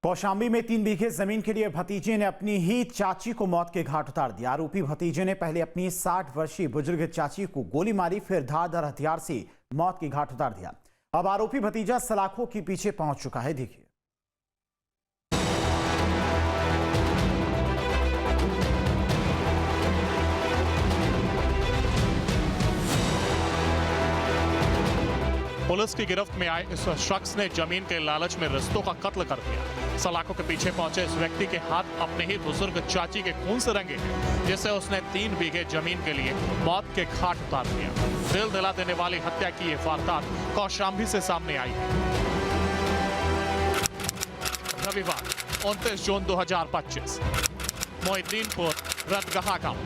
कौशाम्बी में 3 बीघे जमीन के लिए भतीजे ने अपनी ही चाची को मौत के घाट उतार दिया। आरोपी भतीजे ने पहले अपनी 60 वर्षीय बुजुर्ग चाची को गोली मारी, फिर धारदार हथियार से मौत के घाट उतार दिया। अब आरोपी भतीजा सलाखों के पीछे पहुंच चुका है। देखिए। पुलिस की गिरफ्त में आए इस शख्स ने जमीन के लालच में रिश्तों का कत्ल कर दिया। सलाखों के पीछे पहुंचे इस व्यक्ति के हाथ अपने ही बुजुर्ग चाची के खून से रंगे हैं, जिससे उसने 3 बीघे जमीन के लिए मौत के घाट उतार दिया। दिल दिला देने वाली हत्या की ये वारदात कौशाम्बी से सामने आई है। रविवार 29 जून 2025 मोहिद्दीनपुर रतगहा गांव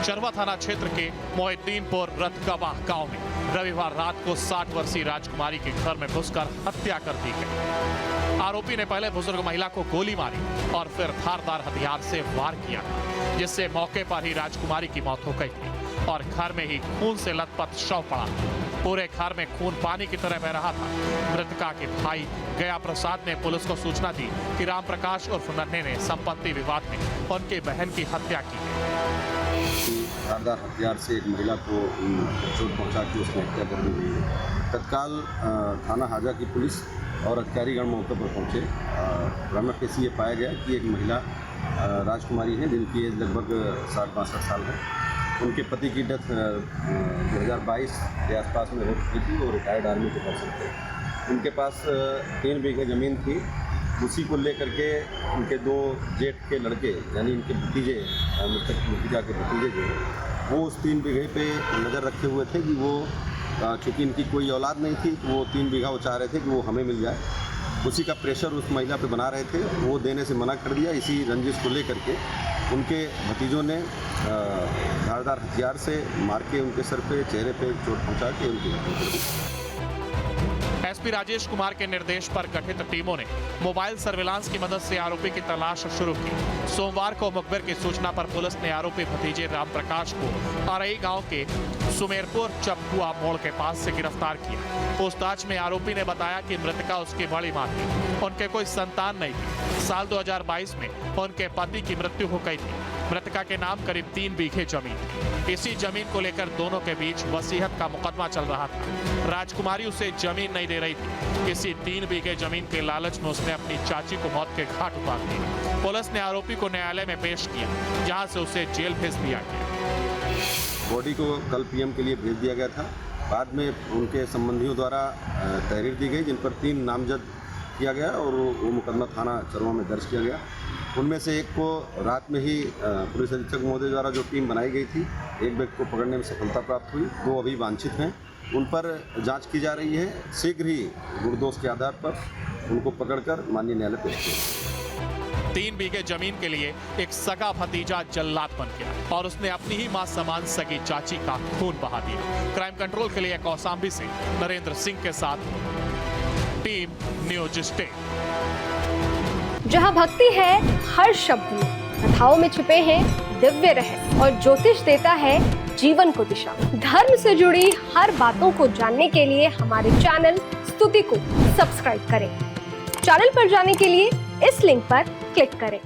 चरवा थाना क्षेत्र के मोहिद्दीनपुर रतगहा गांव में रविवार रात को 60 वर्षीय राजकुमारी के घर में घुसकर हत्या कर दी गई। आरोपी ने पहले बुजुर्ग महिला को गोली मारी और फिर धारदार हथियार से वार किया, जिससे मौके पर ही राजकुमारी की मौत हो गई थी और घर में ही खून से लथपथ शव पड़ा। पूरे घर में खून पानी की तरह बह रहा था। मृतका के भाई गया प्रसाद ने पुलिस को सूचना दी कि राम प्रकाश उर्फ नन्हे ने संपत्ति विवाद में उनकी बहन की हत्या की है। धारदार हथियार से एक महिला को चोट पहुंचा के उसने हत्या कर दी गई है। तत्काल थाना हाजा की पुलिस और अधिकारीगण मौके पर पहुंचे। रमक केसी ये पाया गया कि एक महिला राजकुमारी है, जिनकी एज लगभग 60-62 साल है। उनके पति की डेथ 2022 के आसपास में हो चुकी थी। वो रिटायर्ड आर्मी के पर्सन थे। उनके पास 3 बीघे ज़मीन थी। उसी को लेकर के उनके 2 जेठ के लड़के, यानी इनके भतीजे, मृतक भतीजा के भतीजे जो वो उस 3 बीघे पे नज़र रखे हुए थे कि वो चूँकि इनकी कोई औलाद नहीं थी, तो वो 3 बीघा वो चाह रहे थे कि वो हमें मिल जाए। उसी का प्रेशर उस महिला पे बना रहे थे। वो देने से मना कर दिया। इसी रंजिश को लेकर के उनके भतीजों ने धारदार हथियार से मार के उनके सर पे, चेहरे पे चोट पहुँचा के उनकी हत्या कर दी। एसपी राजेश कुमार के निर्देश पर गठित टीमों ने मोबाइल सर्विलांस की मदद से आरोपी की तलाश शुरू की। सोमवार को मुखबिर की सूचना पर पुलिस ने आरोपी भतीजे राम प्रकाश को अरई गांव के सुमेरपुर चपकुआ मोड़ के पास से गिरफ्तार किया। पूछताछ में आरोपी ने बताया कि मृतका उसकी बड़ी मां थी। उनके कोई संतान नहीं थी। साल 2022 में उनके पति की मृत्यु हो गई थी। मृतका के नाम करीब 3 बीघे जमीन थी। इसी जमीन को लेकर दोनों के बीच वसीयत का मुकदमा चल रहा था। राजकुमारी उसे जमीन नहीं दे रही थी। इसी 3 बीघे जमीन के लालच में उसने अपनी चाची को मौत के घाट उतार दिया। पुलिस ने आरोपी को न्यायालय में पेश किया, जहां से उसे जेल भेज दिया गया। बॉडी को कल पीएम के लिए भेज दिया गया था। बाद में उनके संबंधियों द्वारा तहरीर दी गई, जिन पर 3 नामजद किया गया और वो मुकदमा थाना चरवा में दर्ज किया गया। उनमें से एक को रात में ही पुलिस अधीक्षक महोदय द्वारा जो टीम बनाई गई थी, एक व्यक्ति को पकड़ने में सफलता प्राप्त हुई। 2 अभी वांछित हैं। उन पर जांच की जा रही है। शीघ्र ही गुणदोष के आधार पर उनको पकड़कर माननीय न्यायालय पेश किया। 3 बीघे जमीन के लिए एक सगा भतीजा जल्लाद बन गया और उसने अपनी ही मां समान सगी चाची का खून बहा दिया। क्राइम कंट्रोल के लिए कौशाम्बी से नरेंद्र सिंह के साथ टीम न्यूज स्टेट। जहां भक्ति है हर शब्द में, कथाओं में छुपे हैं दिव्य रहस्य और ज्योतिष देता है जीवन को दिशा। धर्म से जुड़ी हर बातों को जानने के लिए हमारे चैनल स्तुति को सब्सक्राइब करें। चैनल पर जाने के लिए इस लिंक पर क्लिक करें।